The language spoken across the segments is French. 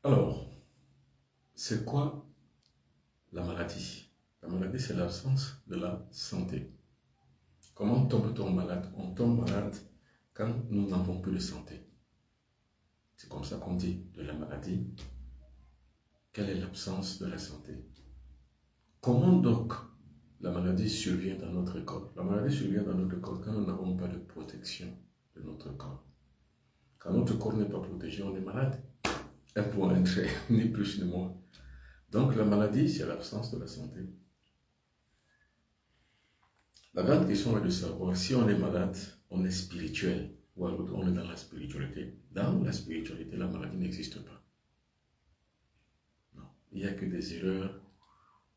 Alors, c'est quoi la maladie? La maladie, c'est l'absence de la santé. Comment tombe-t-on malade? On tombe malade quand nous n'avons plus de santé. C'est comme ça qu'on dit de la maladie. Quelle est l'absence de la santé? Comment donc la maladie survient dans notre corps? La maladie survient dans notre corps quand nous n'avons pas de protection de notre corps. Quand notre corps n'est pas protégé, on est malade. Un point, un trait, ni plus ni moins. Donc la maladie, c'est l'absence de la santé. La grande question est de savoir si on est malade, on est spirituel, ou alors on est dans la spiritualité. Dans la spiritualité, la maladie n'existe pas. Non, il n'y a que des erreurs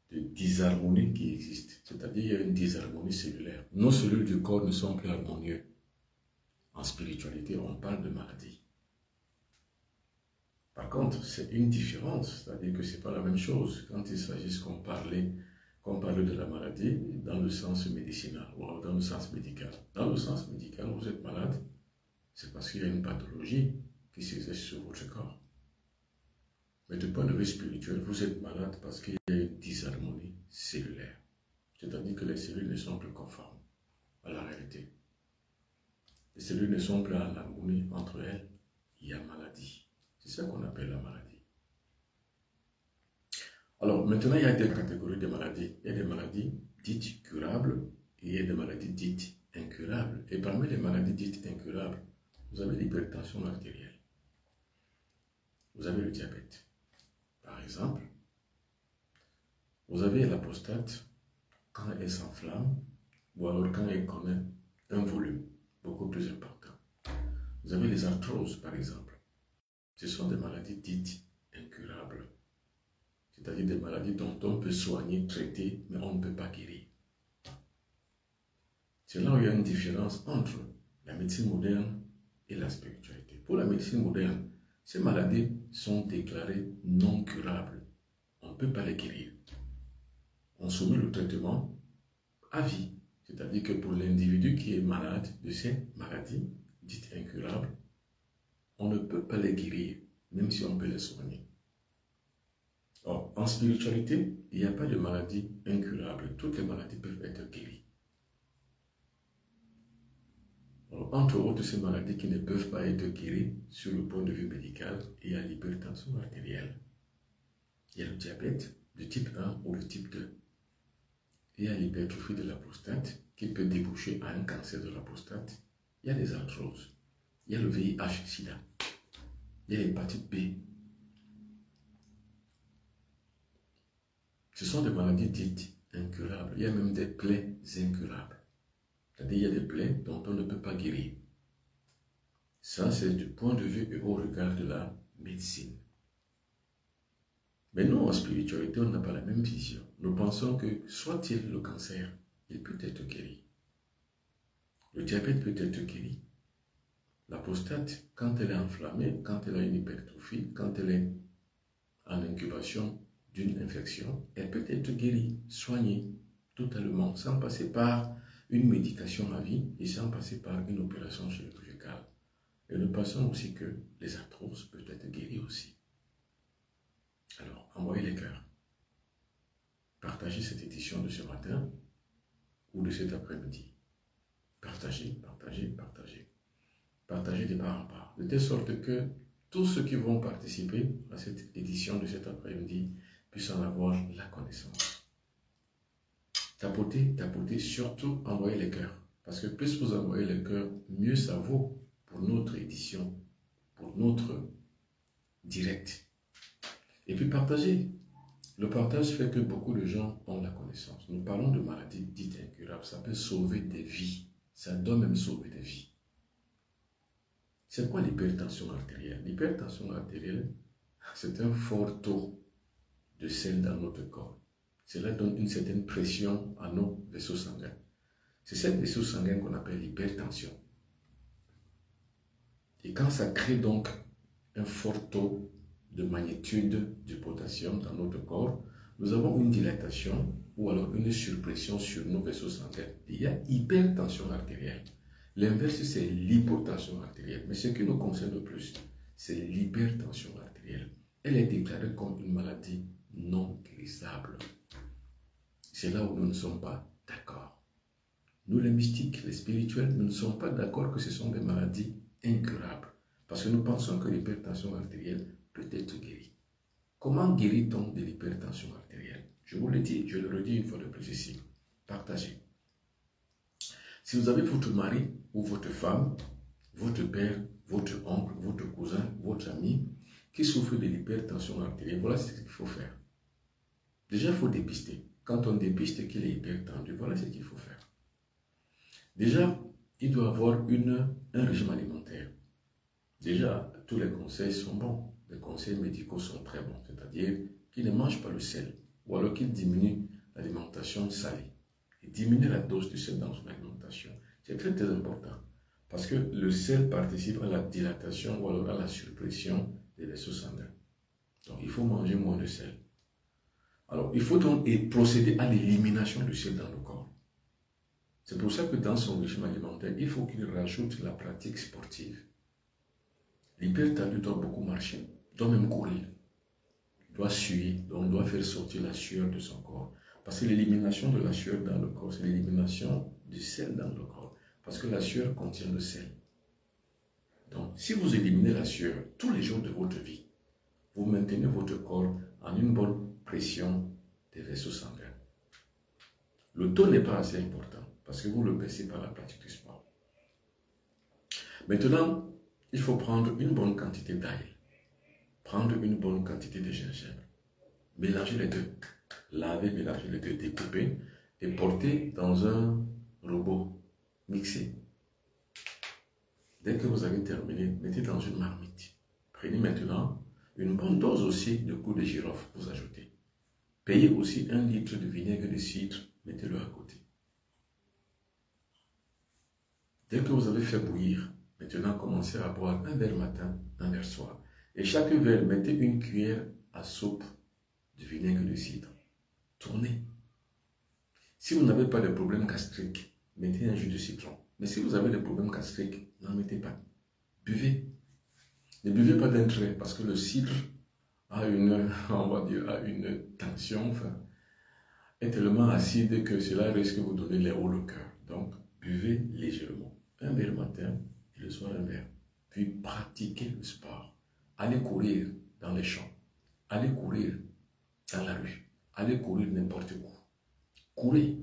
de disharmonie qui existent. C'est-à-dire qu'il y a une disharmonie cellulaire. Nos cellules du corps ne sont plus harmonieuses. En spiritualité, on parle de maladie. Par contre, c'est une différence, c'est-à-dire que ce n'est pas la même chose quand il s'agit qu'on parle de la maladie dans le sens médicinal ou dans le sens médical. Dans le sens médical, vous êtes malade, c'est parce qu'il y a une pathologie qui s'exerce sur votre corps. Mais du point de vue spirituel, vous êtes malade parce qu'il y a une disharmonie cellulaire. C'est-à-dire que les cellules ne sont plus conformes à la réalité. Les cellules ne sont plus en harmonie entre elles, il y a maladie. C'est ça qu'on appelle la maladie. Alors, maintenant, il y a des catégories de maladies. Il y a des maladies dites curables et il y a des maladies dites incurables. Et parmi les maladies dites incurables, vous avez l'hypertension artérielle. Vous avez le diabète. Par exemple, vous avez la prostate quand elle s'enflamme ou alors quand elle connaît un volume beaucoup plus important. Vous avez les arthroses, par exemple. Ce sont des maladies dites incurables. C'est-à-dire des maladies dont on peut soigner, traiter, mais on ne peut pas guérir. C'est là où il y a une différence entre la médecine moderne et la spiritualité. Pour la médecine moderne, ces maladies sont déclarées non curables. On ne peut pas les guérir. On soumet le traitement à vie. C'est-à-dire que pour l'individu qui est malade de ces maladies dites incurables, on ne peut pas les guérir, même si on peut les soigner. Or, en spiritualité, il n'y a pas de maladie incurable. Toutes les maladies peuvent être guéries. Alors, entre autres, ces maladies qui ne peuvent pas être guéries sur le point de vue médical, il y a l'hypertension artérielle. Il y a le diabète de type 1 ou de type 2. Il y a l'hypertrophie de la prostate qui peut déboucher à un cancer de la prostate. Il y a les arthroses. Il y a le VIH-Sida. Il y a l'hépatite B. Ce sont des maladies dites incurables. Il y a même des plaies incurables. C'est-à-dire qu'il y a des plaies dont on ne peut pas guérir. Ça, c'est du point de vue et au regard de la médecine. Mais nous, en spiritualité, on n'a pas la même vision. Nous pensons que soit-il le cancer, il peut être guéri. Le diabète peut être guéri. La prostate, quand elle est enflammée, quand elle a une hypertrophie, quand elle est en incubation d'une infection, elle peut être guérie, soignée totalement, sans passer par une médication à vie et sans passer par une opération chirurgicale. Et nous pensons aussi que les arthroses peuvent être guéries aussi. Alors, envoyez les cœurs. Partagez cette édition de ce matin ou de cet après-midi. Partagez, partagez, partagez. Partagez de part en part, de telle sorte que tous ceux qui vont participer à cette édition de cet après-midi puissent en avoir la connaissance. Tapotez, tapotez, surtout envoyez les cœurs. Parce que plus vous envoyez les cœurs, mieux ça vaut pour notre édition, pour notre direct. Et puis partagez. Le partage fait que beaucoup de gens ont la connaissance. Nous parlons de maladies dites incurables. Ça peut sauver des vies. Ça doit même sauver des vies. C'est quoi l'hypertension artérielle? L'hypertension artérielle, c'est un fort taux de sel dans notre corps. Cela donne une certaine pression à nos vaisseaux sanguins. C'est ces vaisseaux sanguins qu'on appelle l'hypertension. Et quand ça crée donc un fort taux de magnitude du potassium dans notre corps, nous avons une dilatation ou alors une surpression sur nos vaisseaux sanguins. Il y a hypertension artérielle. L'inverse, c'est l'hypotension artérielle. Mais ce qui nous concerne le plus, c'est l'hypertension artérielle. elle est déclarée comme une maladie non guérissable. C'est là où nous ne sommes pas d'accord. Nous, les mystiques, les spirituels, nous ne sommes pas d'accord que ce sont des maladies incurables. Parce que nous pensons que l'hypertension artérielle peut être guérie. Comment guérit-on de l'hypertension artérielle? Je vous le dis, je le redis une fois de plus ici. Partagez. Si vous avez votre mari ou votre femme, votre père, votre oncle, votre cousin, votre ami qui souffre de l'hypertension artérielle, voilà ce qu'il faut faire. Déjà, il faut dépister. Quand on dépiste qu'il est hypertendu, voilà ce qu'il faut faire. Déjà, il doit avoir un régime alimentaire. Déjà, tous les conseils sont bons. Les conseils médicaux sont très bons. C'est-à-dire qu'il ne mange pas le sel. Ou alors qu'il diminue l'alimentation salée. Et diminue la dose de sel dans son alimentation. C'est très très important. Parce que le sel participe à la dilatation ou alors à la surpression des vaisseaux sanguins. Donc, il faut manger moins de sel. Alors, il faut donc procéder à l'élimination du sel dans le corps. C'est pour ça que dans son régime alimentaire, il faut qu'il rajoute la pratique sportive. L'hypertendu doit beaucoup marcher, doit même courir, doit suer, donc doit faire sortir la sueur de son corps. Parce que l'élimination de la sueur dans le corps, c'est l'élimination du sel dans le corps. Parce que la sueur contient le sel. Donc, si vous éliminez la sueur tous les jours de votre vie, vous maintenez votre corps en une bonne pression des vaisseaux sanguins. Le taux n'est pas assez important parce que vous le baissez par la pratique du sport. Maintenant, il faut prendre une bonne quantité d'ail, prendre une bonne quantité de gingembre, mélanger les deux, laver, mélanger les deux, découper et porter dans un robot mixé. Dès que vous avez terminé, mettez dans une marmite. Prenez maintenant une bonne dose aussi de clou de girofle, vous ajoutez. Payez aussi 1 litre de vinaigre de cidre, mettez-le à côté. Dès que vous avez fait bouillir, maintenant commencez à boire un verre matin, un verre soir. Et chaque verre, mettez une cuillère à soupe de vinaigre de cidre. Tournez. Si vous n'avez pas de problème gastrique, mettez un jus de citron. Mais si vous avez des problèmes gastriques, n'en mettez pas. Buvez. Ne buvez pas d'un trait parce que le cidre a une tension, est tellement acide que cela risque de vous donner les hauts le cœur. Donc, buvez légèrement. Un verre le matin et le soir un verre. Puis pratiquez le sport. Allez courir dans les champs. Allez courir dans la rue. Allez courir n'importe où. Courez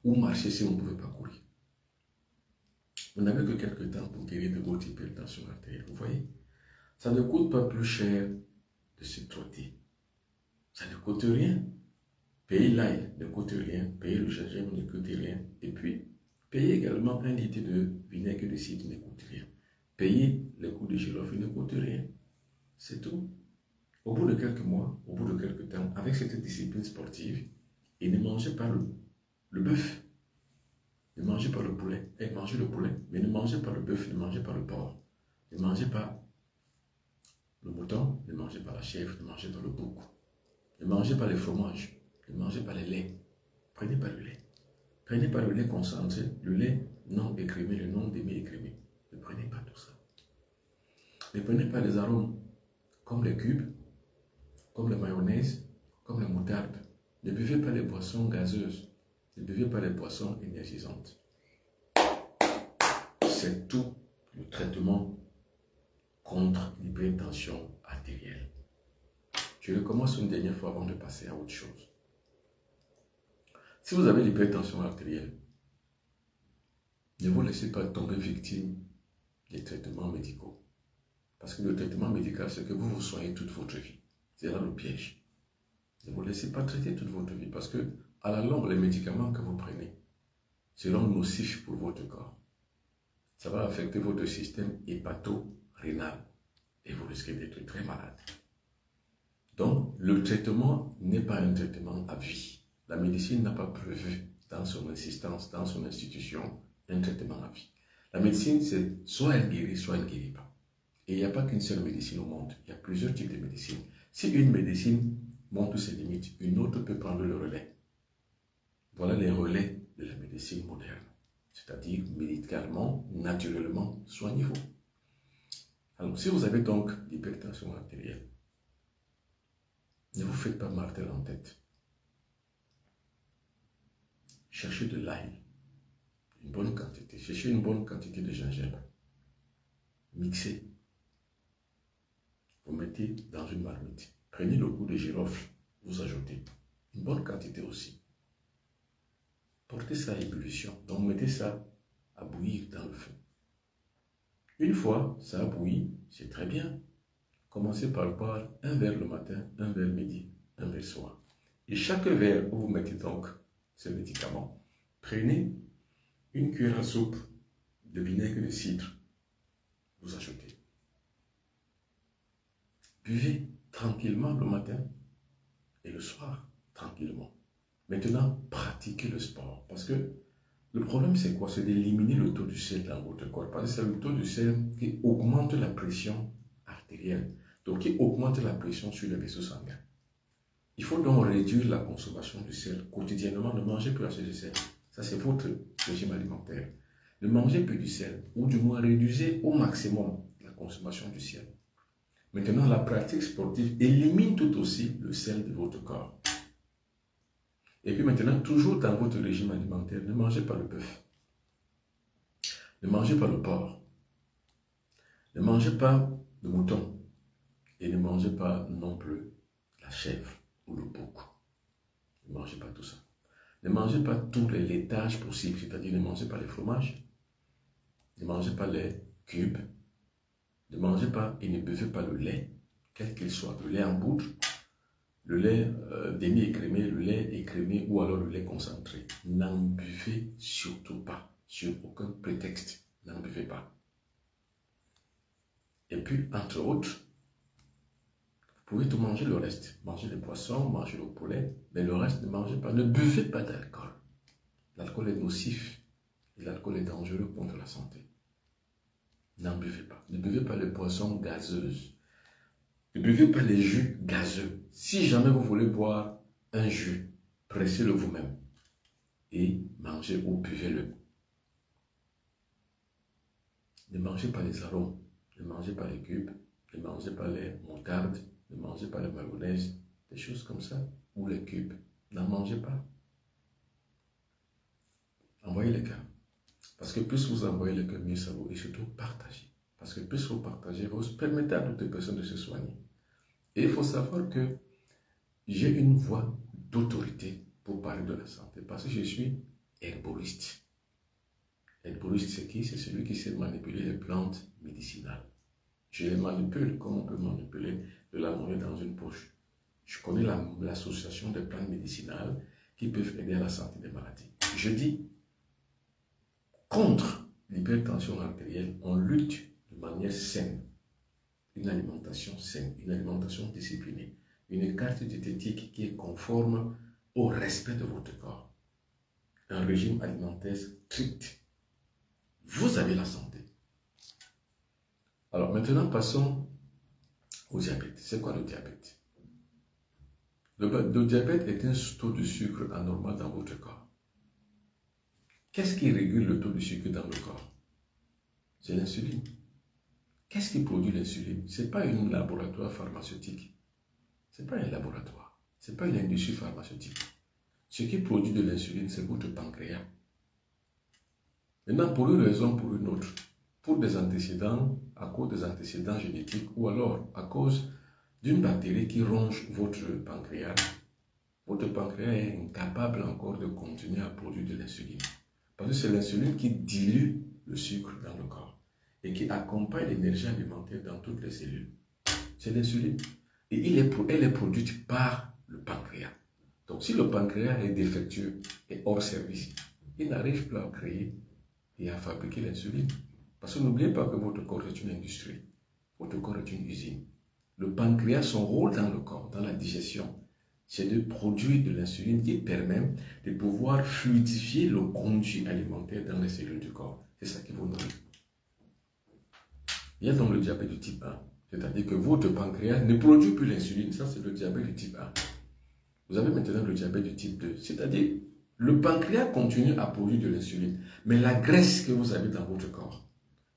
ou marchez si vous ne pouvez pas courir. Vous n'avez que quelques temps pour guérir de votre hypertension artérielle. Vous voyez? Ça ne coûte pas plus cher de se trotter. Ça ne coûte rien. Payer l'ail ne coûte rien. Payer le gingembre ne coûte rien. Et puis, payer également 1 litre de vinaigre de cidre ne coûte rien. Payer le coup de girofle ne coûte rien. C'est tout. Au bout de quelques mois, au bout de quelques temps, avec cette discipline sportive, et ne mangez pas le bœuf. Ne mangez pas le poulet. Et mangez le poulet, mais ne mangez pas le bœuf, ne mangez pas le porc. Ne mangez pas le mouton, ne mangez pas la chèvre, ne mangez pas le bouc. Ne mangez pas les fromages, ne mangez pas les laits. Prenez pas le lait. Prenez pas le lait concentré, le lait non écrémé, le non demi-écrémé. Ne prenez pas tout ça. Ne prenez pas les arômes comme les cubes, comme la mayonnaise, comme la moutarde. Ne buvez pas les boissons gazeuses. Ne buvez pas les boissons énergisantes. C'est tout le traitement contre l'hypertension artérielle. Je recommence une dernière fois avant de passer à autre chose. Si vous avez l'hypertension artérielle, ne vous laissez pas tomber victime des traitements médicaux. Parce que le traitement médical, c'est que vous vous soignez toute votre vie. C'est là le piège. Ne vous laissez pas traiter toute votre vie parce que, à la longue, les médicaments que vous prenez seront nocifs pour votre corps. Ça va affecter votre système hépato-rénal et vous risquez d'être très malade. Donc, le traitement n'est pas un traitement à vie. La médecine n'a pas prévu dans son insistance, dans son institution, un traitement à vie. La médecine, c'est soit elle guérit, soit elle ne guérit pas. Et il n'y a pas qu'une seule médecine au monde. Il y a plusieurs types de médecine. Si une médecine montre ses limites, une autre peut prendre le relais. Voilà les relais de la médecine moderne. C'est-à-dire médicalement, naturellement, soignez-vous. Alors, si vous avez donc l'hypertension artérielle, Ne vous faites pas martel en tête. Cherchez de l'ail, une bonne quantité. Cherchez une bonne quantité de gingembre. Mixez. Vous mettez dans une marmite. Prenez le goût de girofle, vous ajoutez une bonne quantité aussi. Portez ça à ébullition. Donc mettez ça à bouillir dans le feu. Une fois ça a bouilli, c'est très bien. Commencez par boire un verre le matin, un verre midi, un verre soir. Et chaque verre où vous mettez donc ce médicament, prenez une cuillère à soupe de vinaigre de cidre. Vous ajoutez. Buvez tranquillement le matin et le soir, tranquillement. Maintenant, pratiquez le sport. Parce que le problème, c'est quoi? C'est d'éliminer le taux du sel dans votre corps. Parce que c'est le taux du sel qui augmente la pression artérielle. Donc, qui augmente la pression sur les vaisseaux sanguins. Il faut donc réduire la consommation du sel quotidiennement. Ne mangez plus assez de sel. Ça, c'est votre régime alimentaire. Ne mangez plus du sel. Ou du moins, réduisez au maximum la consommation du sel. Maintenant, la pratique sportive élimine tout aussi le sel de votre corps. Et puis maintenant, toujours dans votre régime alimentaire, ne mangez pas le bœuf. Ne mangez pas le porc. Ne mangez pas le mouton. Et ne mangez pas non plus la chèvre ou le bouc. Ne mangez pas tout ça. Ne mangez pas tous les laitages possibles, c'est-à-dire ne mangez pas les fromages. Ne mangez pas les cubes. Ne mangez pas et ne buvez pas le lait, quel qu'il soit, le lait en poudre, le lait demi-écrémé, le lait écrémé ou alors le lait concentré. N'en buvez surtout pas, sur aucun prétexte, n'en buvez pas. Et puis, entre autres, vous pouvez tout manger le reste. Mangez les poissons, mangez le poulet, mais le reste, ne mangez pas. Ne buvez pas d'alcool. L'alcool est nocif et l'alcool est dangereux contre la santé. N'en buvez pas. Ne buvez pas les boissons gazeuses. Ne buvez pas les jus gazeux. Si jamais vous voulez boire un jus, pressez-le vous-même. Et mangez ou buvez-le. Ne mangez pas les arômes. Ne mangez pas les cubes. Ne mangez pas les moutardes. Ne mangez pas les mayonnaise. Des choses comme ça. Ou les cubes. N'en mangez pas. Envoyez les cas. Parce que plus vous envoyez le cœur, mieux ça vaut. Et surtout, partagez. Parce que plus vous partagez, vous permettez à d'autres personnes de se soigner. Et il faut savoir que j'ai une voix d'autorité pour parler de la santé. Parce que je suis herboriste. Herboriste, c'est qui? C'est celui qui sait manipuler les plantes médicinales. Je les manipule comme on peut manipuler de la monnaie dans une poche. Je connais l'association des plantes médicinales qui peuvent aider à la santé des maladies. Je dis, contre l'hypertension artérielle, on lutte de manière saine. Une alimentation saine, une alimentation disciplinée, une carte diététique qui est conforme au respect de votre corps. Un régime alimentaire strict. Vous avez la santé. Alors maintenant, passons au diabète. C'est quoi le diabète? Le diabète est un taux de sucre anormal dans votre corps. Qu'est-ce qui régule le taux de sucre dans le corps? C'est l'insuline. Qu'est-ce qui produit l'insuline? Ce n'est pas un laboratoire pharmaceutique. Ce n'est pas un laboratoire. Ce n'est pas une industrie pharmaceutique. Ce qui produit de l'insuline, c'est votre pancréas. Maintenant, pour une raison ou pour une autre, pour des antécédents, à cause des antécédents génétiques, ou alors à cause d'une bactérie qui ronge votre pancréas est incapable encore de continuer à produire de l'insuline. Parce que c'est l'insuline qui dilue le sucre dans le corps et qui accompagne l'énergie alimentaire dans toutes les cellules. C'est l'insuline. Et elle est produite par le pancréas. Donc si le pancréas est défectueux et hors service, il n'arrive plus à créer et à fabriquer l'insuline. Parce que n'oubliez pas que votre corps est une industrie. Votre corps est une usine. Le pancréas, son rôle dans le corps, dans la digestion, c'est de produire de l'insuline qui permet de pouvoir fluidifier le conduit alimentaire dans les cellules du corps. C'est ça qui vous nourrit. Il y a donc le diabète du type 1. C'est-à-dire que votre pancréas ne produit plus l'insuline. Ça, c'est le diabète du type 1. Vous avez maintenant le diabète du type 2. C'est-à-dire, le pancréas continue à produire de l'insuline. Mais la graisse que vous avez dans votre corps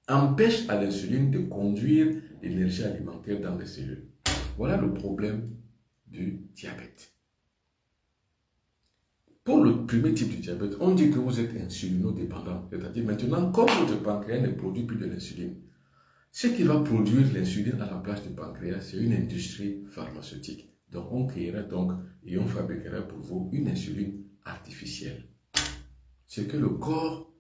empêche à l'insuline de conduire l'énergie alimentaire dans les cellules. Voilà le problème du diabète. Pour le premier type de diabète, on dit que vous êtes insulinodépendant. C'est-à-dire maintenant, comme votre pancréas ne produit plus de l'insuline, ce qui va produire l'insuline à la place du pancréas, c'est une industrie pharmaceutique. Donc, on créera donc et on fabriquera pour vous une insuline artificielle. Ce que le corps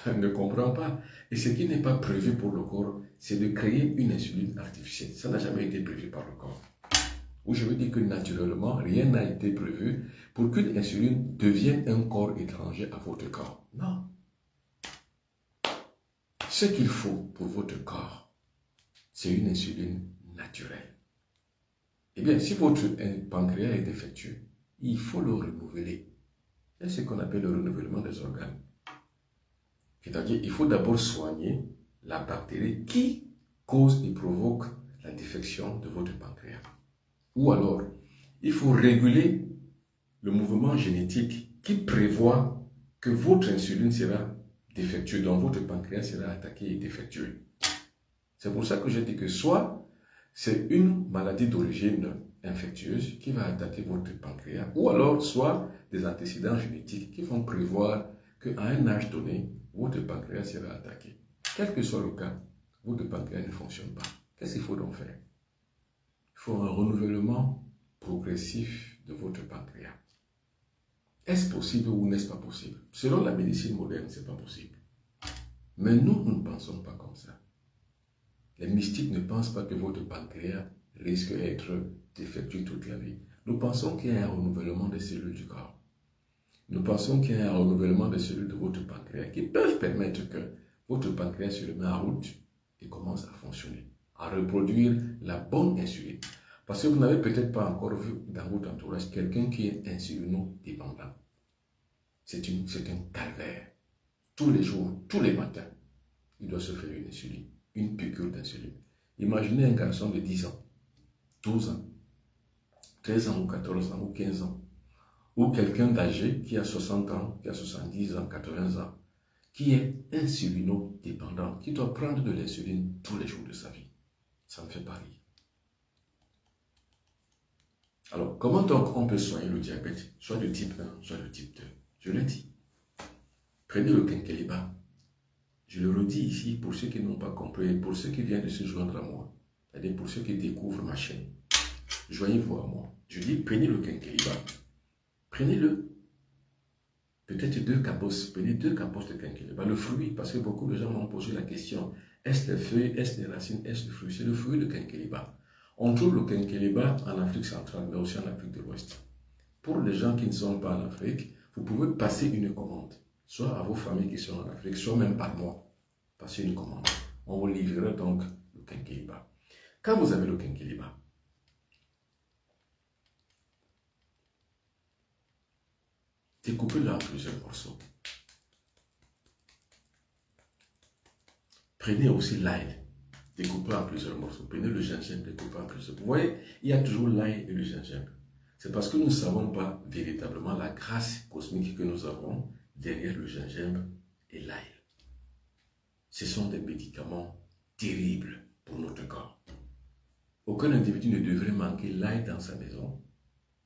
ne comprend pas. Et ce qui n'est pas prévu pour le corps, c'est de créer une insuline artificielle. Ça n'a jamais été prévu par le corps. Ou je veux dire que naturellement, rien n'a été prévu pour qu'une insuline devienne un corps étranger à votre corps. Non. Ce qu'il faut pour votre corps, c'est une insuline naturelle. Eh bien, si votre pancréas est défectueux, il faut le renouveler. C'est ce qu'on appelle le renouvellement des organes. C'est-à-dire qu'il faut d'abord soigner la bactérie qui cause et provoque la défection de votre pancréas. Ou alors, il faut réguler le mouvement génétique qui prévoit que votre insuline sera défectueuse, donc votre pancréas sera attaqué et défectueux. C'est pour ça que je dis que soit c'est une maladie d'origine infectieuse qui va attaquer votre pancréas, ou alors soit des antécédents génétiques qui vont prévoir qu'à un âge donné, votre pancréas sera attaqué. Quel que soit le cas, votre pancréas ne fonctionne pas. Qu'est-ce qu'il faut donc faire? Il faut un renouvellement progressif de votre pancréas. Est-ce possible ou n'est-ce pas possible? Selon la médecine moderne, ce n'est pas possible. Mais nous ne pensons pas comme ça. Les mystiques ne pensent pas que votre pancréas risque d'être défectueux toute la vie. Nous pensons qu'il y a un renouvellement des cellules du corps. Nous pensons qu'il y a un renouvellement des cellules de votre pancréas qui peuvent permettre que votre pancréas se remette en route et commence à fonctionner, à reproduire la bonne insuline. Parce que vous n'avez peut-être pas encore vu dans votre entourage quelqu'un qui est insulinodépendant. C'est un calvaire. Tous les jours, tous les matins, il doit se faire une insuline, une piqûre d'insuline. Imaginez un garçon de 10 ans, 12 ans, 13 ans ou 14 ans ou 15 ans, ou quelqu'un d'âgé qui a 60 ans, qui a 70 ans, 80 ans, qui est insulinodépendant, qui doit prendre de l'insuline tous les jours de sa vie. Ça me fait pas rire. Alors, comment donc on peut soigner le diabète, soit de type 1, soit de type 2? Je l'ai dit. Prenez le quinqueliba. Je le redis ici pour ceux qui n'ont pas compris, pour ceux qui viennent de se joindre à moi, c'est-à-dire pour ceux qui découvrent ma chaîne. Joignez-vous à moi. Je dis, prenez le quinqueliba. Prenez-le. Peut-être 2 cabosses. Prenez 2 cabosses de quinqueliba. Le fruit, parce que beaucoup de gens m'ont posé la question, est-ce les feuilles, est-ce les racines, est-ce le fruit? C'est le fruit de quinqueliba. On trouve le quinqueliba en Afrique centrale, mais aussi en Afrique de l'Ouest. Pour les gens qui ne sont pas en Afrique, vous pouvez passer une commande, soit à vos familles qui sont en Afrique, soit même par moi. Passez une commande. On vous livrera donc le quinqueliba. Quand vous avez le quinqueliba, découpez-le en plusieurs morceaux. Prenez aussi l'ail, découpez en plusieurs morceaux. Prenez le gingembre, découpez en plusieurs. Vous voyez, il y a toujours l'ail et le gingembre. C'est parce que nous ne savons pas véritablement la grâce cosmique que nous avons derrière le gingembre et l'ail. Ce sont des médicaments terribles pour notre corps. Aucun individu ne devrait manquer l'ail dans sa maison,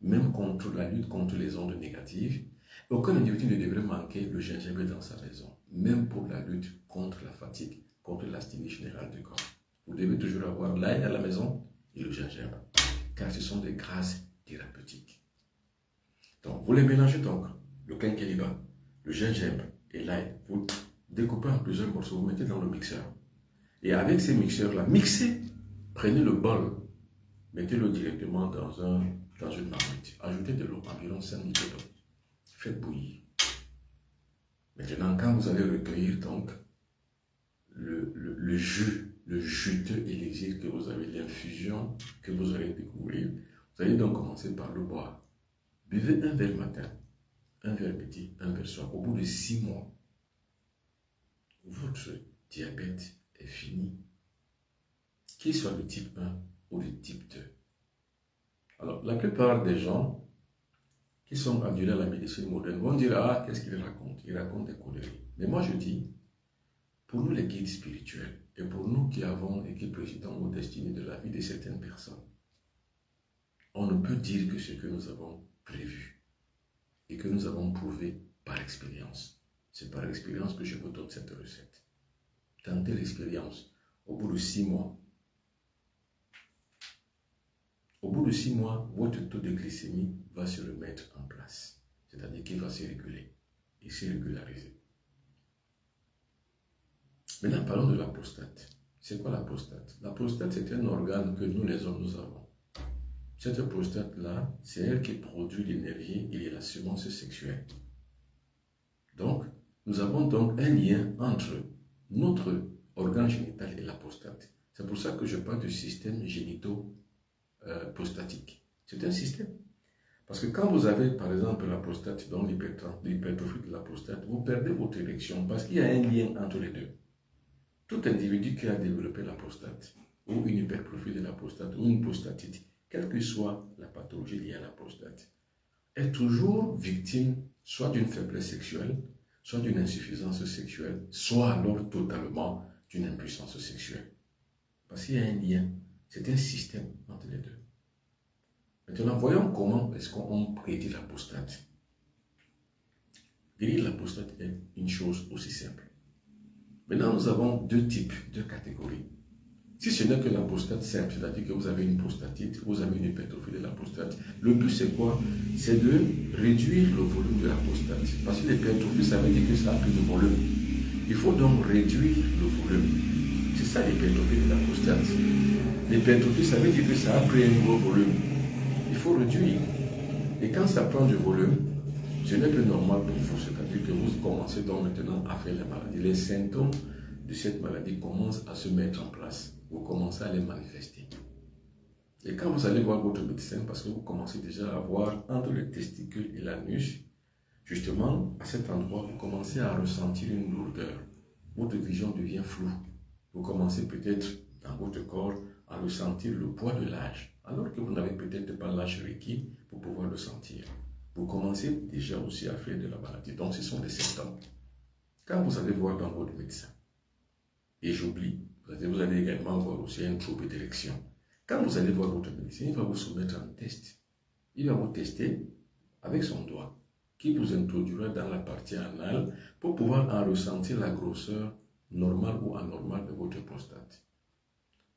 même contre la lutte contre les ondes négatives. Aucun individu ne devrait manquer le gingembre dans sa maison, même pour la lutte contre la fatigue, contre l'asthénie générale du corps. Vous devez toujours avoir l'ail à la maison et le gingembre, car ce sont des grâces thérapeutiques. Donc, vous les mélangez donc, le quinqueliba, le gingembre et l'ail, vous découpez en plusieurs morceaux, vous mettez dans le mixeur. Et avec ces mixeurs-là, mixez, prenez le bol, mettez-le directement dans une marmite. Ajoutez de l'eau, environ 5 litres d'eau. Faites bouillir. Maintenant, quand vous allez recueillir donc le jus, le juteux élixir que vous avez, l'infusion que vous allez découvrir, vous allez donc commencer par le boire. Buvez un verre matin, un verre midi, un verre soir. Au bout de 6 mois, votre diabète est fini. Qu'il soit de type 1 ou de type 2. Alors, la plupart des gens qui sont adulés à la médecine moderne vont dire, ah, qu'est-ce qu'il raconte? Il raconte des conneries. Mais moi, je dis, pour nous les guides spirituels, et pour nous qui avons et qui présidons aux destinées de la vie de certaines personnes, on ne peut dire que ce que nous avons prévu et que nous avons prouvé par expérience. C'est par expérience que je vous donne cette recette. Tentez l'expérience. Au bout de 6 mois, votre taux de glycémie va se remettre en place. C'est-à-dire qu'il va se réguler et se régulariser. Maintenant, parlons de la prostate. C'est quoi la prostate? La prostate, c'est un organe que nous, les hommes, nous avons. Cette prostate-là, c'est elle qui produit l'énergie et la semence sexuelle. Donc, nous avons donc un lien entre notre organe génital et la prostate. C'est pour ça que je parle du système génito-prostatique. C'est un système. Parce que quand vous avez, par exemple, la prostate, donc l'hypertrophie de la prostate, vous perdez votre érection parce qu'il y a un lien entre les deux. Tout individu qui a développé la prostate, ou une hypertrophie de la prostate, ou une prostatite, quelle que soit la pathologie liée à la prostate, est toujours victime soit d'une faiblesse sexuelle, soit d'une insuffisance sexuelle, soit alors totalement d'une impuissance sexuelle. Parce qu'il y a un lien, c'est un système entre les deux. Maintenant, voyons comment est-ce qu'on prédit la prostate. Guérir la prostate est une chose aussi simple. Maintenant, nous avons deux catégories. Si ce n'est que la prostate simple, c'est-à-dire que vous avez une prostatite, vous avez une hypertrophie de la prostate, le but c'est quoi? C'est de réduire le volume de la prostate. Parce que l'hypertrophie, ça veut dire que ça a plus de volume. Il faut donc réduire le volume. C'est ça l'hypertrophie de la prostate. L'hypertrophie, ça veut dire que ça a pris un gros volume. Il faut réduire. Et quand ça prend du volume, ce n'est plus normal pour vous. C'est-à-dire que vous commencez donc maintenant à faire les maladies. Les symptômes de cette maladie commencent à se mettre en place. Vous commencez à les manifester. Et quand vous allez voir votre médecin, parce que vous commencez déjà à voir entre le testicule et l'anus, justement, à cet endroit, vous commencez à ressentir une lourdeur. Votre vision devient floue. Vous commencez peut-être dans votre corps à ressentir le poids de l'âge, alors que vous n'avez peut-être pas l'âge requis pour pouvoir le sentir. Vous commencez déjà aussi à faire de la maladie. Donc, ce sont des symptômes. Quand vous allez voir dans votre médecin, et j'oublie, vous allez également voir aussi un trouble d'érection. Quand vous allez voir votre médecin, il va vous soumettre un test. Il va vous tester avec son doigt, qui vous introduira dans la partie anale pour pouvoir en ressentir la grosseur normale ou anormale de votre prostate.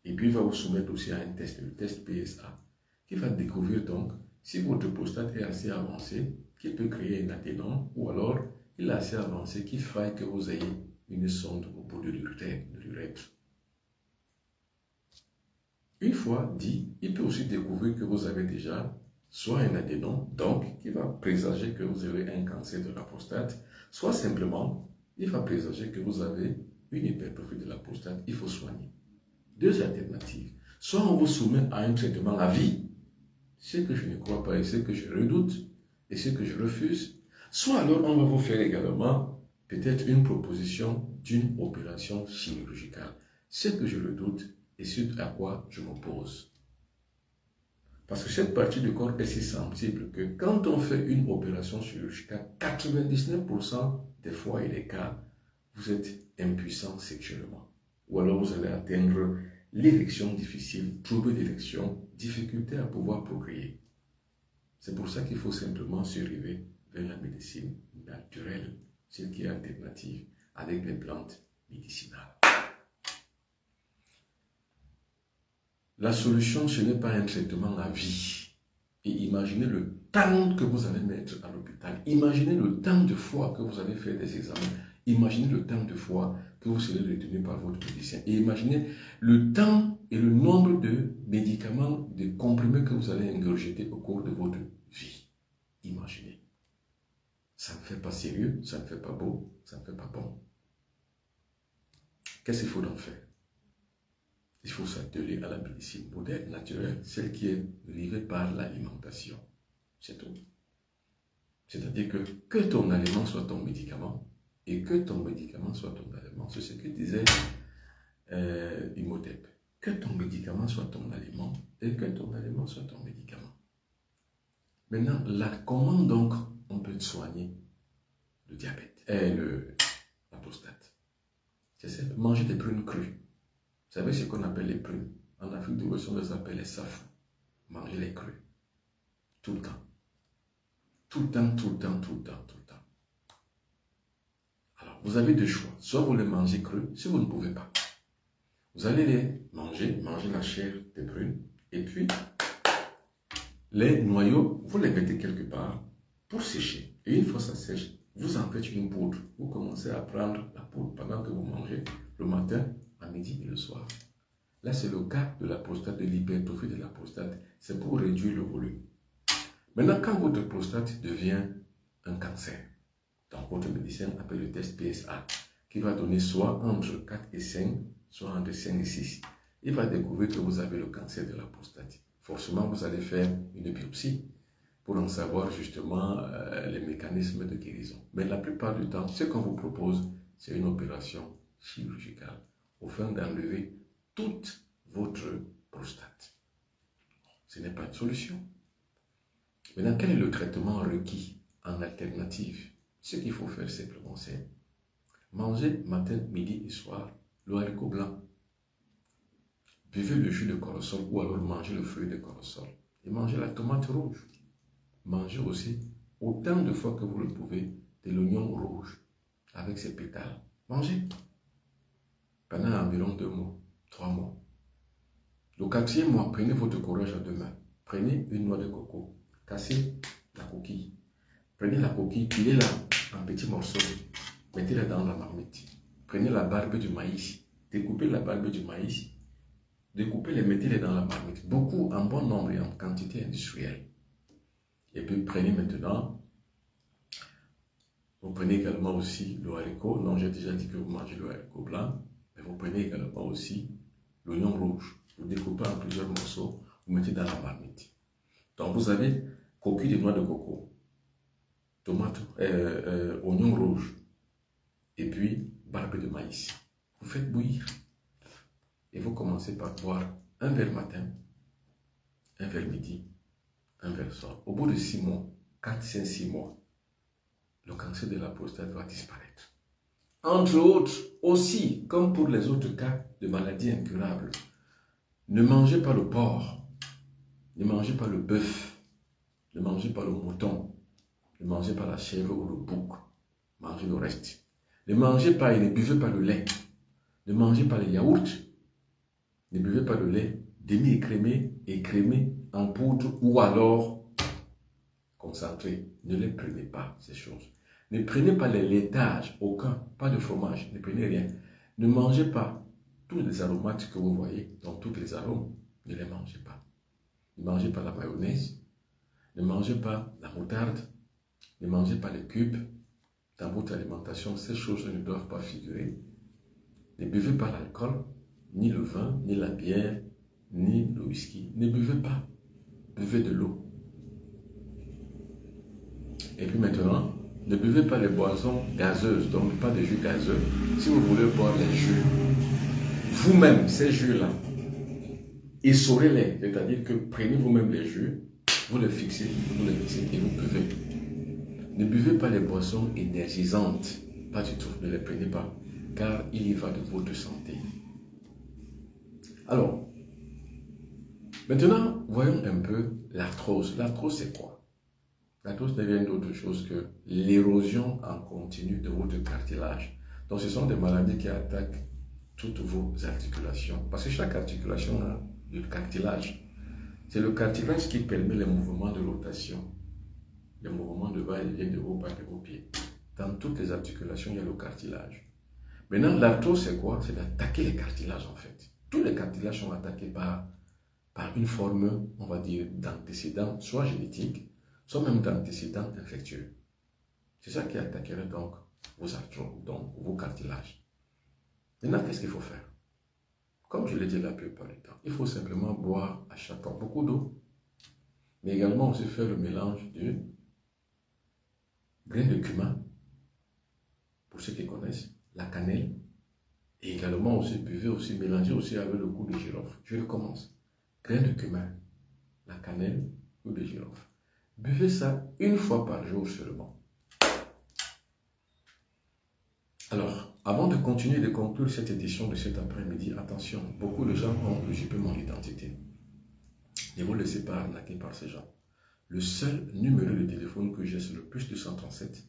Et puis, il va vous soumettre aussi à un test, le test PSA, qui va découvrir donc si votre prostate est assez avancée, qu'il peut créer un adénome, ou alors il est assez avancé qu'il faille que vous ayez une sonde au bout de l'urètre. Une fois dit, il peut aussi découvrir que vous avez déjà soit un adénome, donc qui va présager que vous avez un cancer de la prostate, soit simplement, il va présager que vous avez une hypertrophie de la prostate, il faut soigner. Deux alternatives. Soit on vous soumet à un traitement à vie, ce que je ne crois pas et ce que je redoute et ce que je refuse, soit alors on va vous faire également peut-être une proposition d'une opération chirurgicale, ce que je redoute et ce à quoi je m'oppose. Parce que cette partie du corps est si sensible que quand on fait une opération chirurgicale, 99% des fois et des cas, vous êtes impuissant sexuellement. Ou alors vous allez atteindre l'érection difficile, trouble d'érection, difficulté à pouvoir procréer. C'est pour ça qu'il faut simplement se rêver vers la médecine naturelle, celle qui est alternative avec les plantes médicinales. La solution, ce n'est pas un traitement à vie. Et imaginez le temps que vous allez mettre à l'hôpital. Imaginez le temps de fois que vous allez faire des examens. Imaginez le temps de fois que vous serez retenu par votre médecin. Et imaginez le temps et le nombre de médicaments, de comprimés que vous allez ingurgiter au cours de votre vie. Imaginez. Ça ne fait pas sérieux, ça ne fait pas beau, ça ne fait pas bon. Qu'est-ce qu'il faut donc faire? Il faut s'atteler à la médecine moderne, naturelle, celle qui est dérivée par l'alimentation. C'est tout. C'est-à-dire que ton aliment soit ton médicament et que ton médicament soit ton aliment. C'est ce que disait Imhotep. Que ton médicament soit ton aliment et que ton aliment soit ton médicament. Maintenant, comment donc on peut soigner le diabète la prostate? C'est simple, manger des prunes crues. Vous savez ce qu'on appelle les prunes? En Afrique de l'Ouest, on les appelle les safou. Manger les crues. Tout le temps. Tout le temps, tout le temps, tout le temps, tout le temps. Alors, vous avez deux choix. Soit vous les mangez crus, si vous ne pouvez pas. Vous allez les manger la chair des prunes, et puis les noyaux, vous les mettez quelque part pour sécher. Et une fois ça sèche, vous en faites une poudre. Vous commencez à prendre la poudre pendant que vous mangez le matin, à midi et le soir. Là, c'est le cas de la prostate, de l'hypertrophie de la prostate. C'est pour réduire le volume. Maintenant, quand votre prostate devient un cancer, donc votre médecin appelle le test PSA, qui va donner soit entre 4 et 5, soit entre 5 et 6. Il va découvrir que vous avez le cancer de la prostate. Forcément, vous allez faire une biopsie pour en savoir justement les mécanismes de guérison. Mais la plupart du temps, ce qu'on vous propose, c'est une opération chirurgicale afin d'enlever toute votre prostate. Ce n'est pas une solution. Maintenant, quel est le traitement requis en alternative? Ce qu'il faut faire simplement, c'est manger matin, midi et soir le haricot blanc. Buvez le jus de corossol ou alors mangez le fruit de corossol. Et mangez la tomate rouge. Mangez aussi autant de fois que vous le pouvez de l'oignon rouge avec ses pétales. Mangez pendant environ 2 mois, 3 mois. Le 4e mois, prenez votre courage à 2 mains. Prenez une noix de coco. Cassez la coquille. Prenez la coquille, pilez-la en petits morceaux. Mettez-la dans la marmite. Prenez la barbe du maïs. Découpez la barbe du maïs. Découpez-les, mettez-les dans la marmite. Beaucoup, en bon nombre et en quantité industrielle. Et puis prenez maintenant, vous prenez également aussi le haricot. Non, j'ai déjà dit que vous mangez le haricot blanc. Mais vous prenez également aussi l'oignon rouge. Vous découpez en plusieurs morceaux. Vous mettez dans la marmite. Donc vous avez coquille de noix de coco, tomate, oignon rouge, et puis barbe de maïs. Vous faites bouillir. Et vous commencez par boire un verre matin, un verre midi, un verre soir. Au bout de 6 mois, 4, 5, 6 mois, le cancer de la prostate va disparaître. Entre autres, aussi, comme pour les autres cas de maladies incurables, ne mangez pas le porc. Ne mangez pas le bœuf, ne mangez pas le mouton, ne mangez pas la chèvre ou le bouc, mangez le reste. Ne mangez pas et ne buvez pas le lait, ne mangez pas les yaourts, ne buvez pas le lait demi-écrémé, écrémé en poudre ou alors concentré. Ne les prenez pas, ces choses. Ne prenez pas les laitages, aucun, pas de fromage, ne prenez rien. Ne mangez pas tous les aromates que vous voyez, dans tous les arômes, ne les mangez pas. Ne mangez pas la mayonnaise, ne mangez pas la moutarde, ne mangez pas les cubes. Dans votre alimentation, ces choses ne doivent pas figurer. Ne buvez pas l'alcool, ni le vin, ni la bière, ni le whisky. Ne buvez pas. Buvez de l'eau. Et puis maintenant, ne buvez pas les boissons gazeuses, donc pas de jus gazeux. Si vous voulez boire les jus, vous-même, ces jus-là, essorez-les, c'est-à-dire que prenez vous-même les jus, vous les fixez et vous buvez. Ne buvez pas les boissons énergisantes, pas du tout, ne les prenez pas, car il y va de votre santé. Alors, maintenant, voyons un peu l'arthrose. L'arthrose, c'est quoi? L'arthrose ne vient d'autre chose que l'érosion en continu de votre cartilage. Donc, ce sont des maladies qui attaquent toutes vos articulations, parce que chaque articulation a du cartilage. C'est le cartilage qui permet les mouvements de rotation, les mouvements de va-et-vient de vos bras et de vos pieds. Dans toutes les articulations, il y a le cartilage. Maintenant, l'arthrose, c'est quoi? C'est d'attaquer les cartilages, en fait. Tous les cartilages sont attaqués par une forme, on va dire, d'antécédent, soit génétique, soit même d'antécédent infectieux. C'est ça qui attaquerait donc vos arthroses, donc vos cartilages. Maintenant, qu'est-ce qu'il faut faire? Comme je l'ai dit la plupart du temps, il faut simplement boire à chaque fois beaucoup d'eau, mais également aussi faire le mélange de graines de cumin, pour ceux qui connaissent, la cannelle, et également aussi buvez aussi, mélangez aussi avec le goût de girofle. Je recommence. Graines de cumin, la cannelle, goût de girofle. Buvez ça 1 fois par jour seulement. Alors, avant de continuer de conclure cette édition de cet après-midi, attention, beaucoup de gens ont usurpé mon identité. Ne vous laissez pas arnaquer par ces gens. Le seul numéro de téléphone que j'ai, c'est le plus 237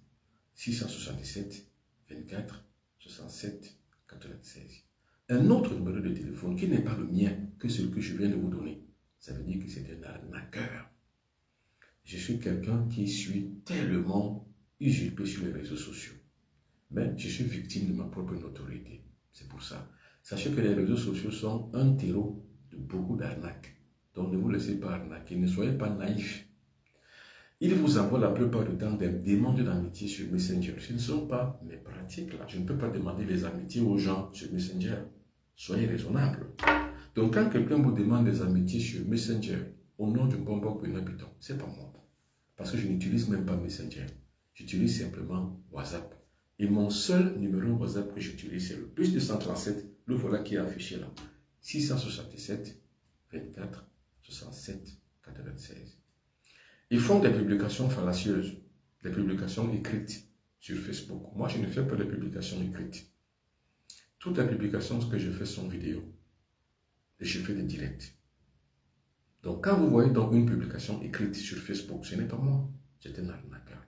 677 24 67 96. Un autre numéro de téléphone qui n'est pas le mien, que celui que je viens de vous donner, ça veut dire que c'est un arnaqueur. Je suis quelqu'un qui suis tellement usurpé sur les réseaux sociaux. Mais je suis victime de ma propre notoriété. C'est pour ça. Sachez que les réseaux sociaux sont un terreau de beaucoup d'arnaques. Donc ne vous laissez pas arnaquer, ne soyez pas naïfs. Ils vous envoient la plupart du temps des demandes d'amitié sur Messenger. Ce ne sont pas mes pratiques là. Je ne peux pas demander les amitiés aux gens sur Messenger. Soyez raisonnables. Donc quand quelqu'un vous demande des amitiés sur Messenger, au nom du bonbon Benoît Piton, c'est pas moi. Parce que je n'utilise même pas Messenger. J'utilise simplement WhatsApp. Et mon seul numéro WhatsApp que j'utilise, c'est le plus 237, le voilà qui est affiché là. 677 24 67 96. Ils font des publications fallacieuses, des publications écrites sur Facebook. Moi, je ne fais pas de publications écrites. Toutes les publications que je fais sont vidéo. Et je fais des directs. Donc, quand vous voyez donc une publication écrite sur Facebook, ce n'est pas moi, c'est un arnaqueur.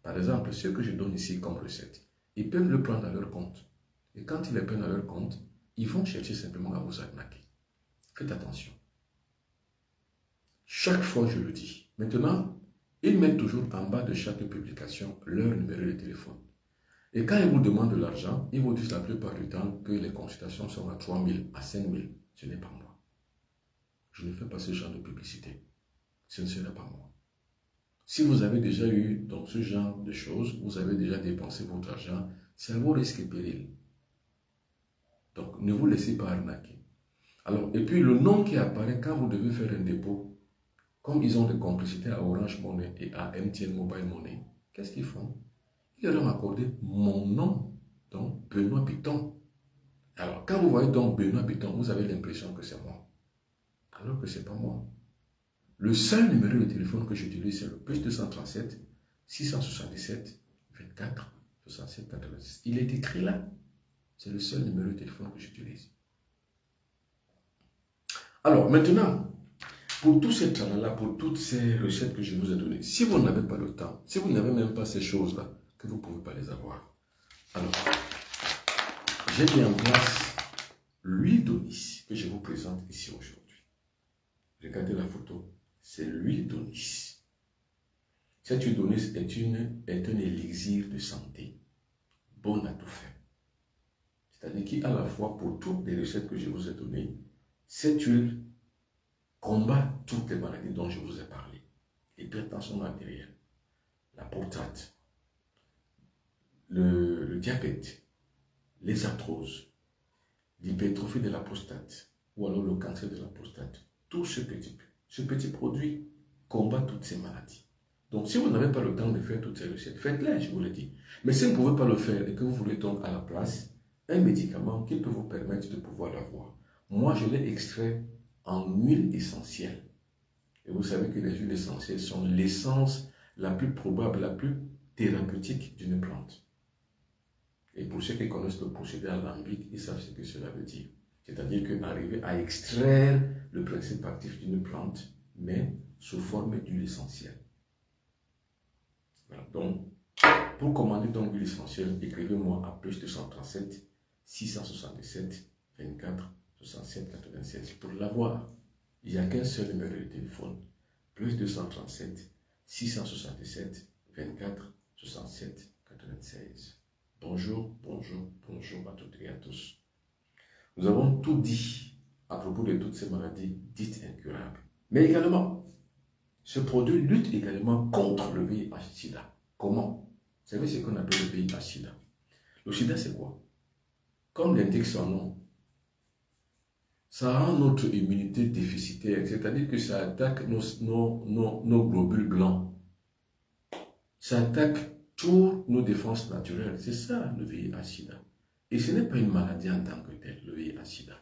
Par exemple, ce que je donne ici comme recette, ils peuvent le prendre à leur compte. Et quand ils le prennent à leur compte, ils vont chercher simplement à vous arnaquer. Faites attention. Chaque fois, je le dis. Maintenant, ils mettent toujours en bas de chaque publication leur numéro de téléphone. Et quand ils vous demandent de l'argent, ils vous disent la plupart du temps que les consultations sont à 3 000, à 5 000. Ce n'est pas moi. Je ne fais pas ce genre de publicité. Ce ne sera pas moi. Si vous avez déjà eu donc, ce genre de choses, vous avez déjà dépensé votre argent, c'est à vos risques et périls. Donc, ne vous laissez pas arnaquer. Alors, et puis, le nom qui apparaît quand vous devez faire un dépôt, comme ils ont des complicités à Orange Money et à MTN Mobile Money, qu'est-ce qu'ils font? Ils leur ont accordé mon nom, donc Benoît Piton. Alors, quand vous voyez donc Benoît Piton, vous avez l'impression que c'est moi. Alors que ce n'est pas moi. Le seul numéro de téléphone que j'utilise, c'est le plus 237 677 24 67 86. Il est écrit là. C'est le seul numéro de téléphone que j'utilise. Alors, maintenant, pour tout ce tralala, pour toutes ces recettes que je vous ai données, si vous n'avez pas le temps, si vous n'avez même pas ces choses-là, que vous ne pouvez pas les avoir. Alors, j'ai mis en place l'huile d'onis que je vous présente ici aujourd'hui. Regardez la photo. C'est l'huile d'onis. Cette huile d'onis est un élixir de santé, bon à tout faire. C'est-à-dire qu'à la fois, pour toutes les recettes que je vous ai données, cette huile combat toutes les maladies dont je vous ai parlé. L'hypertension artérielle, la prostate, le diabète, les arthroses, l'hypertrophie de la prostate, ou alors le cancer de la prostate. Tout ce petit produit combat toutes ces maladies. Donc, si vous n'avez pas le temps de faire toutes ces recettes, faites-les, je vous le dis. Mais si vous ne pouvez pas le faire et que vous voulez donc à la place un médicament qui peut vous permettre de pouvoir l'avoir. Moi, je l'ai extrait en huile essentielle. Et vous savez que les huiles essentielles sont l'essence la plus probable, la plus thérapeutique d'une plante. Et pour ceux qui connaissent le procédé alambic, ils savent ce que cela veut dire. C'est-à-dire qu'arriver à extraire le principe actif d'une plante, mais sous forme d'huile essentielle. Voilà. Donc, pour commander donc l'huile essentielle, écrivez-moi à plus 237 677 24 67 96. Pour l'avoir, il n'y a qu'un seul numéro de téléphone. Plus 237 677 24 67 96. Bonjour, bonjour, bonjour à toutes et à tous. Nous avons tout dit à propos de toutes ces maladies dites incurables. Mais également, ce produit lutte également contre le VIH-Sida. Comment? Vous savez ce qu'on appelle le VIH-Sida. Le sida, c'est quoi? Comme l'indique son nom, ça rend notre immunité déficitaire, c'est-à-dire que ça attaque nos globules blancs. Ça attaque toutes nos défenses naturelles. C'est ça le VIH-Sida. Et ce n'est pas une maladie en tant que telle, le VIH-Sida.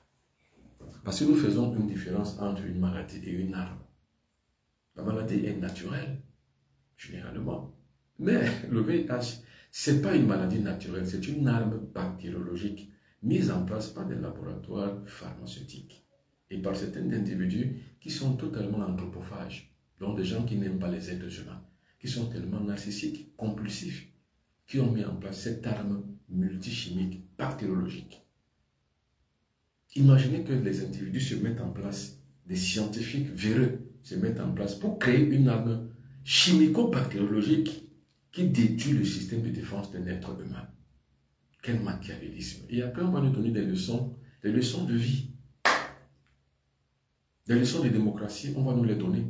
Parce que nous faisons une différence entre une maladie et une arme. La maladie est naturelle, généralement. Mais le VIH, ce n'est pas une maladie naturelle, c'est une arme bactériologique mise en place par des laboratoires pharmaceutiques et par certains individus qui sont totalement anthropophages. Donc des gens qui n'aiment pas les êtres humains, qui sont tellement narcissiques, compulsifs, qui ont mis en place cette arme multichimique, bactériologique. Imaginez que les individus se mettent en place, des scientifiques véreux se mettent en place pour créer une arme chimico-bactériologique qui détruit le système de défense d'un être humain. Quel machiavélisme. Et après, on va nous donner des leçons de vie. Des leçons de démocratie, on va nous les donner.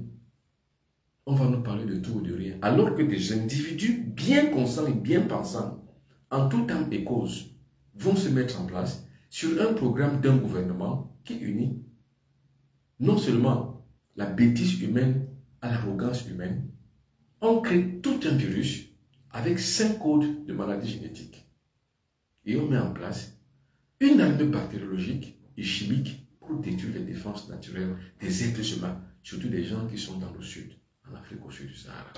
On va nous parler de tout ou de rien. Alors que des individus bien conscients et bien pensants, en tout temps et cause, vont se mettre en place sur un programme d'un gouvernement qui unit non seulement la bêtise humaine à l'arrogance humaine, on crée tout un virus avec 5 codes de maladies génétiques. Et on met en place une arme bactériologique et chimique pour détruire les défenses naturelles des êtres humains, surtout des gens qui sont dans le sud, en Afrique au sud du Sahara.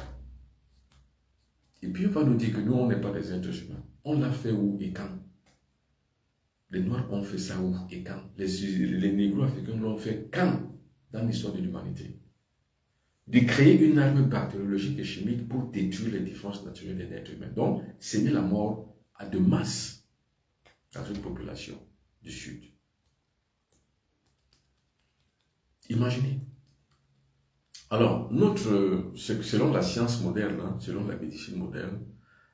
Et puis on va nous dire que nous, on n'est pas des êtres humains. On l'a fait où et quand? Les Noirs ont fait ça où et quand? Les Négro-Africains l'ont fait quand dans l'histoire de l'humanité? De créer une arme bactériologique et chimique pour détruire les défenses naturelles des êtres humains. Donc, semer la mort à de masse dans une population du Sud. Imaginez. Alors, selon la science moderne, selon la médecine moderne,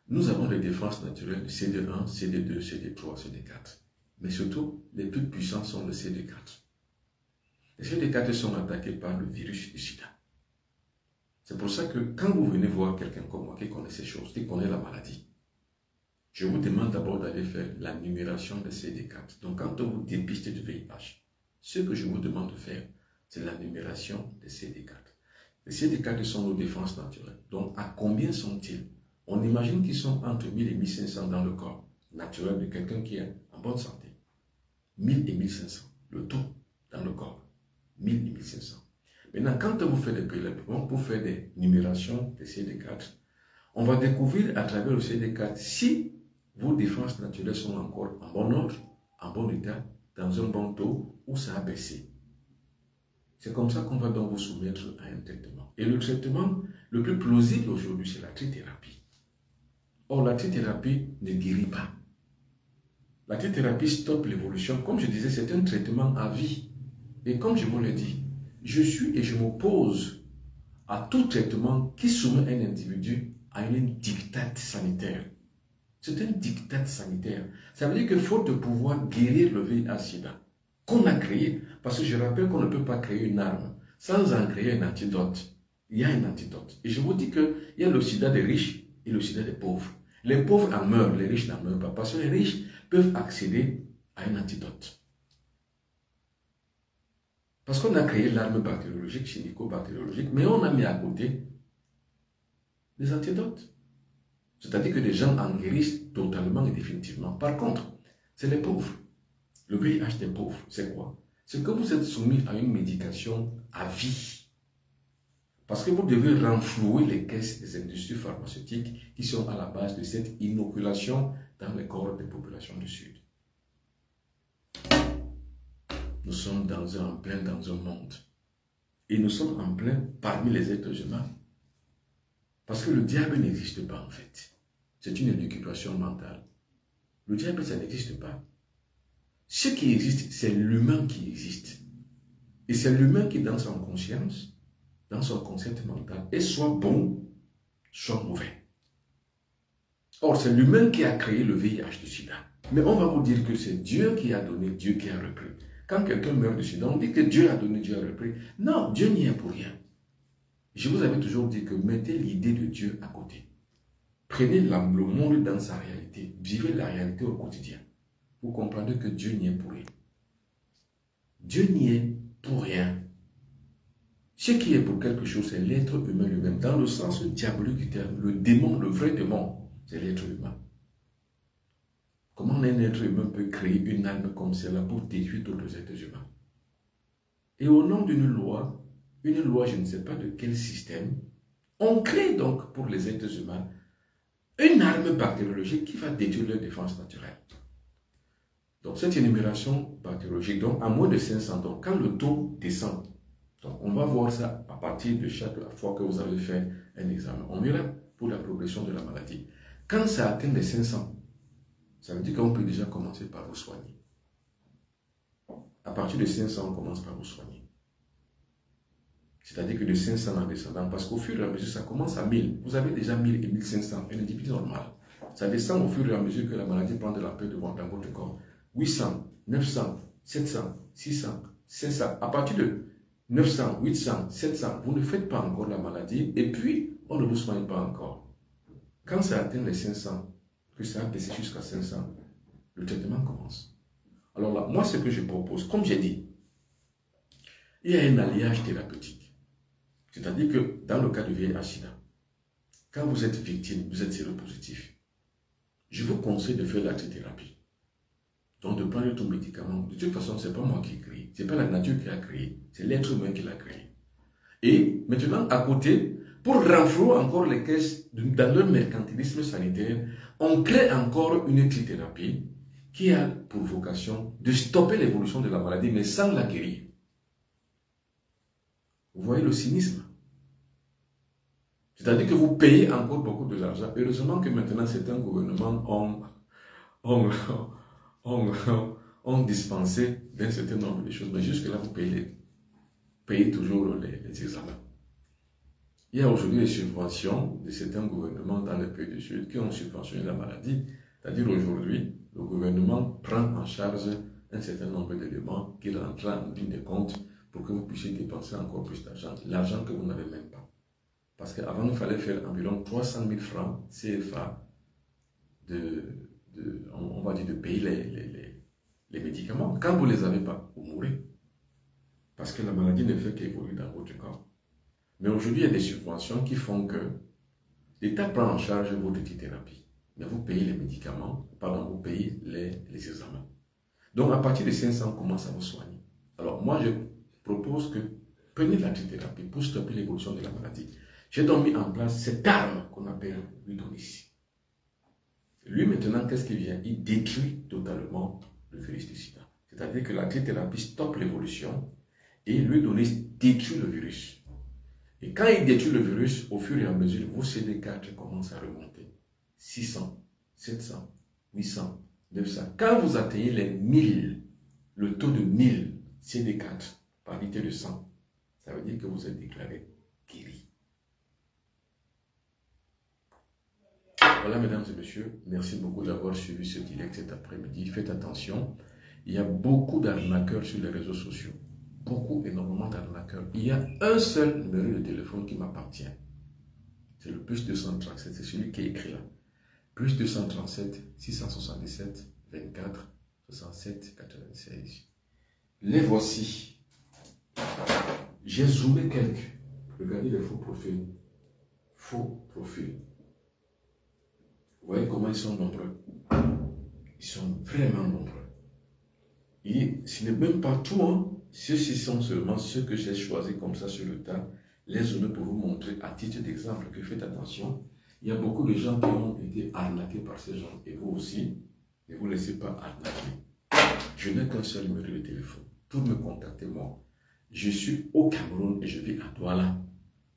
nous avons des défenses naturelles de CD1, CD2, CD3, CD4. Mais surtout, les plus puissants sont le CD4. Les CD4 sont attaqués par le virus du sida. C'est pour ça que quand vous venez voir quelqu'un comme moi qui connaît ces choses, qui connaît la maladie, je vous demande d'abord d'aller faire la numération de CD4. Donc quand on vous dépiste du VIH, ce que je vous demande de faire, c'est la numération de CD4. Les CD4 sont nos défenses naturelles. Donc à combien sont-ils? On imagine qu'ils sont entre 1000 et 1500 dans le corps naturel de quelqu'un qui est en bonne santé. 1000 et 1500, le taux dans le corps. 1000 et 1500. Maintenant, quand vous faites des prélèvements pour faire des numérations de CD4, on va découvrir à travers le CD4 si vos défenses naturelles sont encore en bon ordre, en bon état, dans un bon taux, ou ça a baissé. C'est comme ça qu'on va donc vous soumettre à un traitement. Et le traitement le plus plausible aujourd'hui, c'est la trithérapie. Or, la trithérapie ne guérit pas. La trithérapie stoppe l'évolution. Comme je disais, c'est un traitement à vie. Et comme je vous l'ai dit, je suis et je m'oppose à tout traitement qui soumet un individu à une dictate sanitaire. C'est un dictat sanitaire. Ça veut dire que faute de pouvoir guérir le VIH-Sida, qu'on a créé, parce que je rappelle qu'on ne peut pas créer une arme sans en créer un antidote. Il y a un antidote. Et je vous dis qu'il y a le sida des riches et le sida des pauvres. Les pauvres en meurent, les riches n'en meurent pas, parce que les riches peuvent accéder à un antidote. Parce qu'on a créé l'arme bactériologique, chimico-bactériologique, mais on a mis à côté des antidotes. C'est-à-dire que les gens en guérissent totalement et définitivement. Par contre, c'est les pauvres. Le VIH des pauvres, c'est quoi? C'est que vous êtes soumis à une médication à vie. Parce que vous devez renflouer les caisses des industries pharmaceutiques qui sont à la base de cette inoculation dans les corps des populations du Sud. Nous sommes en plein dans un monde. Et nous sommes en plein parmi les êtres humains. Parce que le diable n'existe pas en fait. C'est une élucubration mentale. Le diable, ça n'existe pas. Ce qui existe, c'est l'humain qui existe. Et c'est l'humain qui, dans son conscience, dans son concept mental, est soit bon, soit mauvais. Or, c'est l'humain qui a créé le VIH du sida. Mais on va vous dire que c'est Dieu qui a donné, Dieu qui a repris. Quand quelqu'un meurt du sida, on dit que Dieu a donné, Dieu a repris. Non, Dieu n'y est pour rien. Je vous avais toujours dit que mettez l'idée de Dieu à côté. Prenez le monde dans sa réalité. Vivez la réalité au quotidien. Vous comprendrez que Dieu n'y est pour rien. Dieu n'y est pour rien. Ce qui est pour quelque chose, c'est l'être humain lui-même. Dans le sens diabolique du terme, le démon, le vrai démon, c'est l'être humain. Comment un être humain peut créer une arme comme celle-là pour détruire d'autres êtres humains? Et au nom d'une loi, je ne sais pas de quel système, on crée donc pour les êtres humains une arme bactériologique qui va détruire leur défense naturelle. Donc cette énumération bactériologique, donc à moins de 500, donc quand le taux descend Donc, on va voir ça à partir de chaque fois que vous avez fait un examen. On verra pour la progression de la maladie. Quand ça atteint les 500, ça veut dire qu'on peut déjà commencer par vous soigner. À partir de 500, on commence par vous soigner. C'est-à-dire que de 500 en descendant, parce qu'au fur et à mesure, ça commence à 1000. Vous avez déjà 1000 et 1500, un individu normal. Ça descend au fur et à mesure que la maladie prend de l'ampleur dans votre corps. 800, 900, 700, 600, 500. À partir de 900, 800, 700, vous ne faites pas encore la maladie et puis on ne vous soigne pas encore. Quand ça atteint les 500, que ça a baissé jusqu'à 500, le traitement commence. Alors là, moi, ce que je propose, comme j'ai dit, il y a un alliage thérapeutique. C'est-à-dire que dans le cas du VIH-Sida, quand vous êtes victime, vous êtes séropositif, je vous conseille de faire la thérapie. Donc de prendre ton médicament. De toute façon, ce n'est pas moi qui ai créé. Ce n'est pas la nature qui a créé. C'est l'être humain qui l'a créé. Et maintenant, à côté, pour renflouer encore les caisses dans leur mercantilisme sanitaire, on crée encore une thérapie qui a pour vocation de stopper l'évolution de la maladie, mais sans la guérir. Vous voyez le cynisme? C'est-à-dire que vous payez encore beaucoup de l'argent. Heureusement que maintenant, certains gouvernements ont dispensé d'un certain nombre de choses. Mais jusque-là, vous payez toujours les examens. Il y a aujourd'hui des subventions de certains gouvernements dans les pays du Sud qui ont subventionné la maladie. C'est-à-dire aujourd'hui, le gouvernement prend en charge un certain nombre d'éléments qu'il rentre en ligne de compte pour que vous puissiez dépenser encore plus d'argent. L'argent que vous n'avez même pas. Parce qu'avant, il fallait faire environ 300 000 francs CFA on va dire de payer les médicaments. Quand vous ne les avez pas, vous mourrez. Parce que la maladie ne fait qu'évoluer dans votre corps. Mais aujourd'hui, il y a des subventions qui font que l'État prend en charge votre thérapie. Mais vous payez les médicaments, pardon, vous payez les examens. Donc, à partir de 500, on commence à vous soigner. Alors, moi, je propose que prenez la thérapie pour stopper l'évolution de la maladie. J'ai donc mis en place cette arme qu'on appelle l'euthanasie. Lui, maintenant, qu'est-ce qu'il vient? Il détruit totalement le virus du sida. C'est-à-dire que la thérapie stoppe l'évolution et l'euthanasie détruit le virus. Et quand il détruit le virus, au fur et à mesure, vos CD4 commencent à remonter. 600, 700, 800, 900. Quand vous atteignez les 1000, le taux de 1000 CD4 par litre de sang, ça veut dire que vous êtes déclaré guéri. Voilà, mesdames et messieurs, merci beaucoup d'avoir suivi ce direct cet après-midi. Faites attention, il y a beaucoup d'arnaqueurs sur les réseaux sociaux. Beaucoup, énormément d'arnaqueurs. Il y a un seul numéro de téléphone qui m'appartient. C'est le plus 237, c'est celui qui est écrit là. Plus 237, 677, 24, 67, 96. Les voici. J'ai zoomé quelques. Regardez les faux profils. Faux profils. Vous voyez comment ils sont nombreux. Ils sont vraiment nombreux. Et ce n'est même pas tout, hein. Ceux-ci sont seulement ceux que j'ai choisis comme ça sur le tas. Les autres pour vous montrer à titre d'exemple que faites attention. Il y a beaucoup de gens qui ont été arnaqués par ces gens. Et vous aussi, ne vous laissez pas arnaquer. Je n'ai qu'un seul numéro de téléphone. Pour me contacter, moi, je suis au Cameroun et je vis à Douala.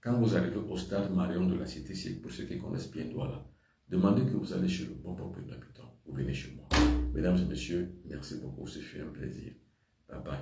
Quand vous arrivez au stade Marion de la Cité Siècle, pour ceux qui connaissent bien Douala, demandez que vous allez chez le bon peuple d'habitants. Vous venez chez moi. Mesdames et messieurs, merci beaucoup. Ce fut un plaisir. Bye bye.